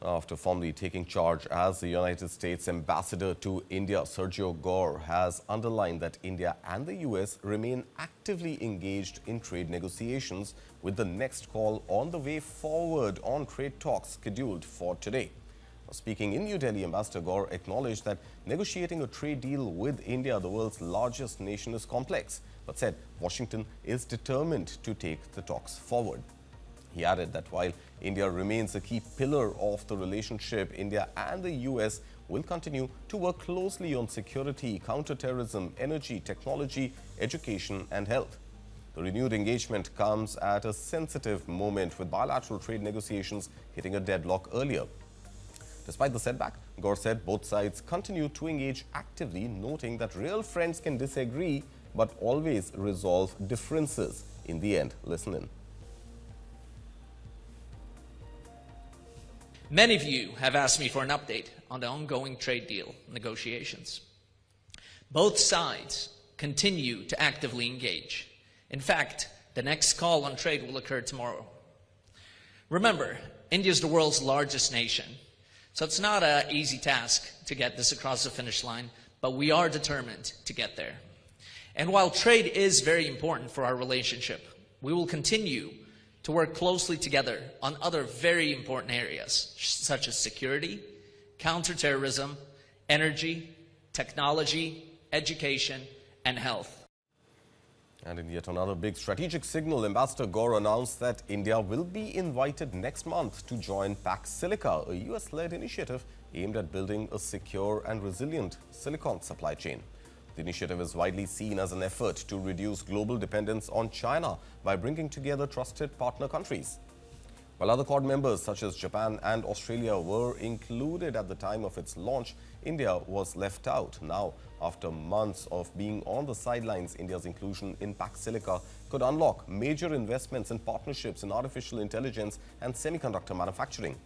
After formally taking charge as the United States ambassador to India, Sergio Gor has underlined that India and the US remain actively engaged in trade negotiations, with the next call on the way forward on trade talks scheduled for today. Speaking in New Delhi, Ambassador Gor acknowledged that negotiating a trade deal with India, the world's largest nation, is complex, but said Washington is determined to take the talks forward. He added that while India remains a key pillar of the relationship, India and the US will continue to work closely on security, counterterrorism, energy, technology, education and health. The renewed engagement comes at a sensitive moment, with bilateral trade negotiations hitting a deadlock earlier. Despite the setback, Gor said both sides continue to engage actively, noting that real friends can disagree but always resolve differences in the end. Listen in. Many of you have asked me for an update on the ongoing trade deal negotiations. Both sides continue to actively engage. In fact, the next call on trade will occur tomorrow. Remember, India is the world's largest nation, so it's not an easy task to get this across the finish line, but we are determined to get there. And while trade is very important for our relationship, we will continue to work closely together on other very important areas, such as security, counterterrorism, energy, technology, education, and health. And in yet another big strategic signal, Ambassador Gor announced that India will be invited next month to join Pax Silica, a US-led initiative aimed at building a secure and resilient silicon supply chain. The initiative is widely seen as an effort to reduce global dependence on China by bringing together trusted partner countries. While other Quad members such as Japan and Australia were included at the time of its launch, India was left out. Now, after months of being on the sidelines, India's inclusion in Pax Silica could unlock major investments and partnerships in artificial intelligence and semiconductor manufacturing.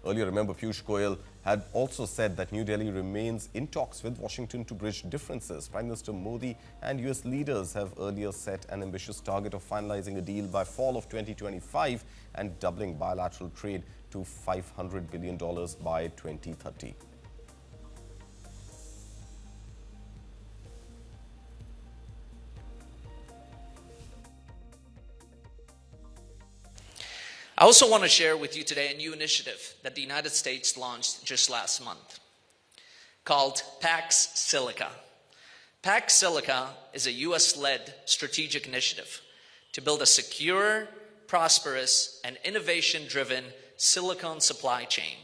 Earlier, remember, Piyush Goyal had also said that New Delhi remains in talks with Washington to bridge differences. Prime Minister Modi and US leaders have earlier set an ambitious target of finalizing a deal by fall of 2025 and doubling bilateral trade to $500 billion by 2030. I also want to share with you today a new initiative that the United States launched just last month called Pax Silica. Pax Silica is a US-led strategic initiative to build a secure, prosperous, and innovation-driven silicon supply chain,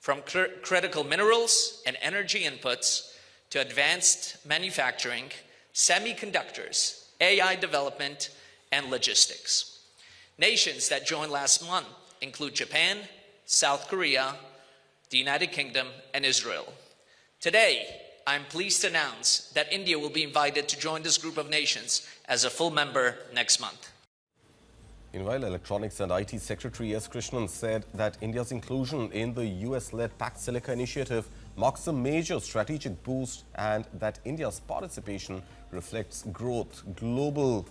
from critical minerals and energy inputs to advanced manufacturing, semiconductors, AI development, and logistics. Nations that joined last month include Japan, South Korea, the United Kingdom, and Israel. Today, I'm pleased to announce that India will be invited to join this group of nations as a full member next month. Meanwhile, Electronics and IT Secretary S. Krishnan said that India's inclusion in the US-led Pax Silica initiative marks a major strategic boost and that India's participation reflects growth, global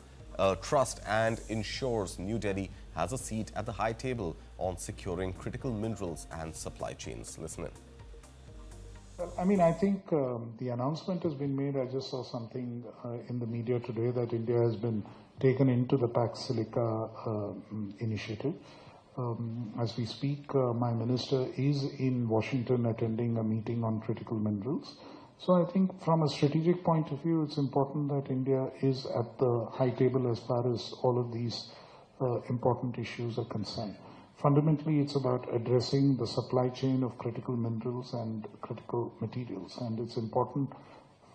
trust and ensures New Delhi has a seat at the high table on securing critical minerals and supply chains. Listen in. Well, I think the announcement has been made. I just saw something in the media today that India has been taken into the Pax Silica initiative. As we speak, my minister is in Washington attending a meeting on critical minerals. So I think from a strategic point of view, it's important that India is at the high table as far as all of these important issues are concerned. Fundamentally, it's about addressing the supply chain of critical minerals and critical materials. And it's important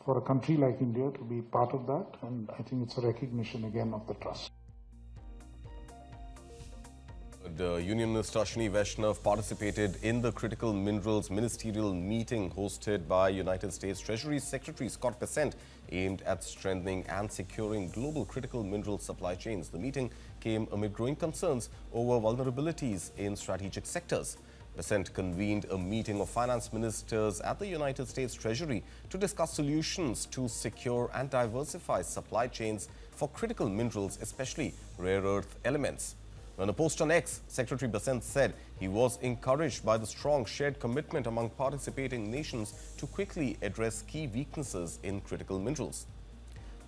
for a country like India to be part of that. And I think it's a recognition again of the trust. The Union Minister Ashwini Vaishnav participated in the critical minerals ministerial meeting hosted by United States Treasury Secretary Scott Bessent, aimed at strengthening and securing global critical mineral supply chains. The meeting came amid growing concerns over vulnerabilities in strategic sectors. Bessent convened a meeting of finance ministers at the United States Treasury to discuss solutions to secure and diversify supply chains for critical minerals, especially rare earth elements. In a post on X, Secretary Besant said he was encouraged by the strong shared commitment among participating nations to quickly address key weaknesses in critical minerals.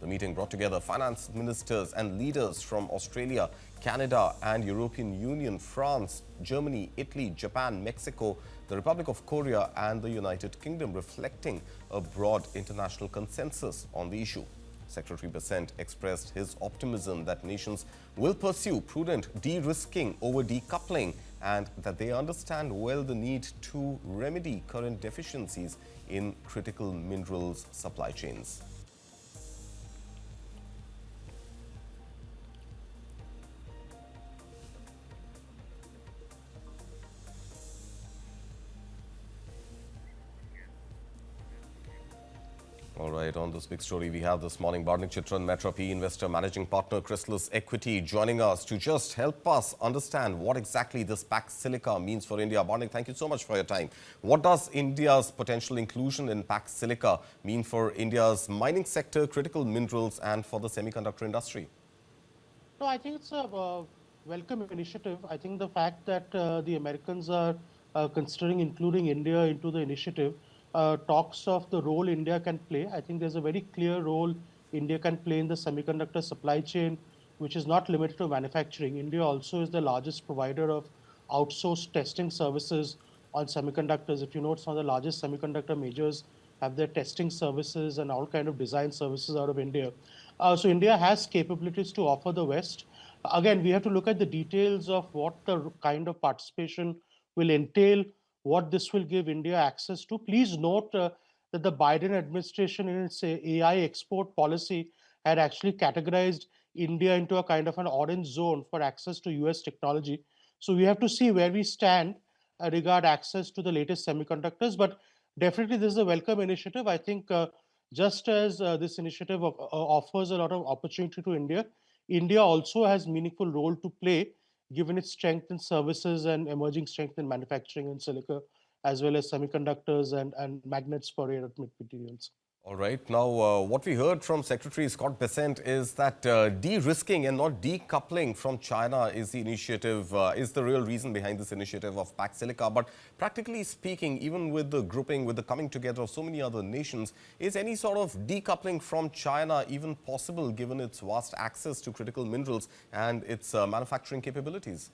The meeting brought together finance ministers and leaders from Australia, Canada and European Union, France, Germany, Italy, Japan, Mexico, the Republic of Korea and the United Kingdom, reflecting a broad international consensus on the issue. Secretary Besant expressed his optimism that nations will pursue prudent de-risking over decoupling and that they understand well the need to remedy current deficiencies in critical minerals supply chains. All right, on this big story we have this morning, Barnik Chitran Maitra, PE investor, managing partner, Chrysalis Equity, joining us to just help us understand what exactly this Pax Silica means for India. Barnik, thank you so much for your time. What does India's potential inclusion in Pax Silica mean for India's mining sector, critical minerals and for the semiconductor industry? No, I think it's a welcome initiative. I think the fact that the Americans are considering including India into the initiative talks of the role India can play. I think there's a very clear role India can play in the semiconductor supply chain, which is not limited to manufacturing. India also is the largest provider of outsourced testing services on semiconductors. If you note, some of the largest semiconductor majors have their testing services and all kind of design services out of India. So India has capabilities to offer the West. Again, we have to look at the details of what the kind of participation will entail, what this will give India access to. Please note that the Biden administration in its AI export policy had actually categorized India into a kind of an orange zone for access to US technology. So we have to see where we stand regard access to the latest semiconductors. But definitely this is a welcome initiative. I think just as this initiative offers a lot of opportunity to India, India also has meaningful role to play given its strength in services and emerging strength in manufacturing and silica, as well as semiconductors and magnets for rare earth materials. All right. Now, what we heard from Secretary Scott Bessent is that de-risking and not decoupling from China is the initiative, is the real reason behind this initiative of Pax Silica. But practically speaking, even with the grouping, with the coming together of so many other nations, is any sort of decoupling from China even possible given its vast access to critical minerals and its manufacturing capabilities?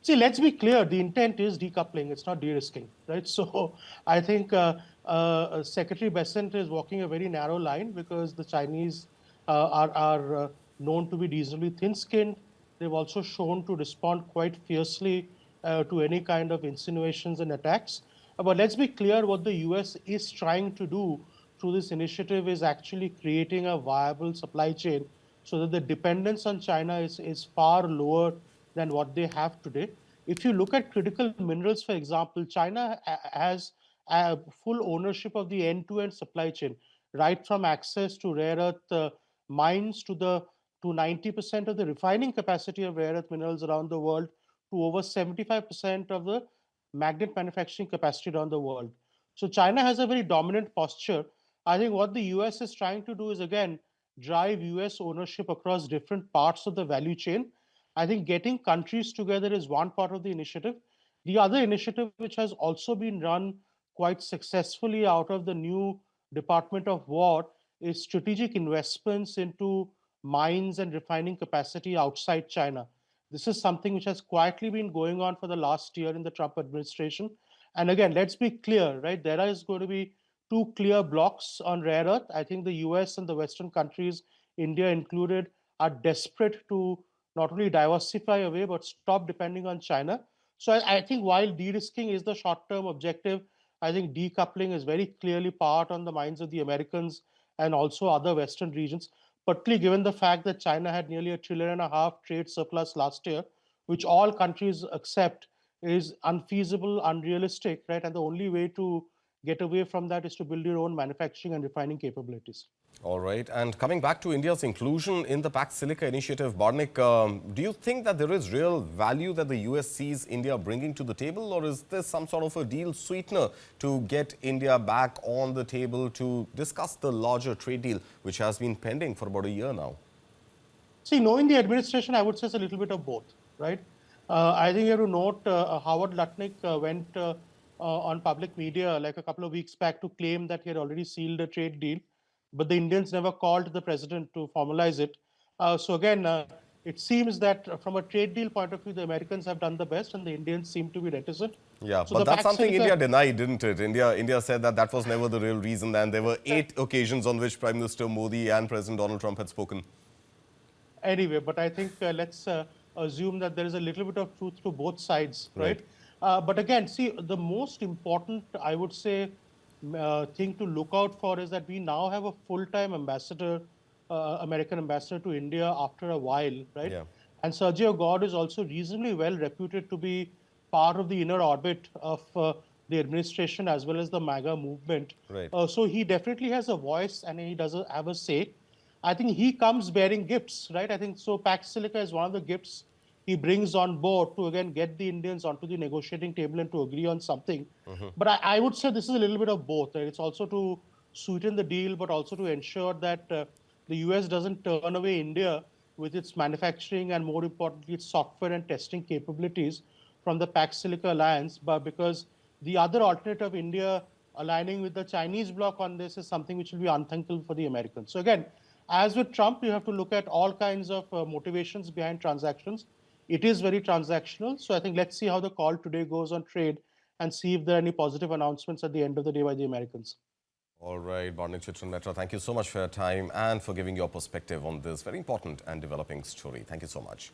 See, let's be clear, the intent is decoupling, it's not de-risking, right? So I think Secretary Bessent is walking a very narrow line because the Chinese are known to be reasonably thin-skinned. They've also shown to respond quite fiercely to any kind of insinuations and attacks. But let's be clear, what the US is trying to do through this initiative is actually creating a viable supply chain so that the dependence on China is far lower than what they have today. If you look at critical minerals, for example, China has full ownership of the end-to-end supply chain, right from access to rare earth mines to 90% of the refining capacity of rare earth minerals around the world to over 75% of the magnet manufacturing capacity around the world. So China has a very dominant posture. I think what the US is trying to do is, again, drive US ownership across different parts of the value chain. I think getting countries together is one part of the initiative. The other initiative, which has also been run quite successfully out of the new Department of War, is strategic investments into mines and refining capacity outside China. This is something which has quietly been going on for the last year in the Trump administration. And again, let's be clear, right? There is going to be two clear blocks on rare earth. I think the US and the Western countries, India included, are desperate to not only diversify away, but stop depending on China. So I think while de-risking is the short-term objective, I think decoupling is very clearly part on the minds of the Americans and also other Western regions, particularly given the fact that China had nearly $1.5 trillion trade surplus last year, which all countries accept is unfeasible, unrealistic, right? And the only way to get away from that is to build your own manufacturing and refining capabilities. All right. And coming back to India's inclusion in the Pax Silica initiative, Barnik, do you think that there is real value that the US sees India bringing to the table, or is this some sort of a deal sweetener to get India back on the table to discuss the larger trade deal, which has been pending for about a year now? See, knowing the administration, I would say it's a little bit of both, right? I think you have to note Howard Lutnick went on public media like a couple of weeks back to claim that he had already sealed a trade deal, but the Indians never called the president to formalize it. So again, it seems that from a trade deal point of view, the Americans have done the best and the Indians seem to be reticent. Yeah, So but the that's Pax something Silica, India denied, didn't it? India said that that was never the real reason, and there were 8 occasions on which Prime Minister Modi and President Donald Trump had spoken. anyway, but I think let's assume that there is a little bit of truth to both sides, Right. right? But again, see, the most important, I would say, thing to look out for is that we now have a full-time ambassador, American ambassador to India after a while, right? Yeah. And Sergio Gor is also reasonably well reputed to be part of the inner orbit of the administration as well as the MAGA movement. Right. So he definitely has a voice and he does have a say. I think he comes bearing gifts, right? I think so. Pax Silica is one of the gifts he brings on board to again get the Indians onto the negotiating table and to agree on something. But I would say this is a little bit of both. Right? It's also to sweeten the deal, but also to ensure that the US doesn't turn away India with its manufacturing and, more importantly, its software and testing capabilities from the Pax Silica alliance. But because the other alternative, India aligning with the Chinese bloc on this, is something which will be unthinkable for the Americans. So again, as with Trump, you have to look at all kinds of motivations behind transactions. It is very transactional. So I think let's see how the call today goes on trade and see if there are any positive announcements at the end of the day by the Americans. All right, Barnik Chitran Maitra, thank you so much for your time and for giving your perspective on this very important and developing story. Thank you so much.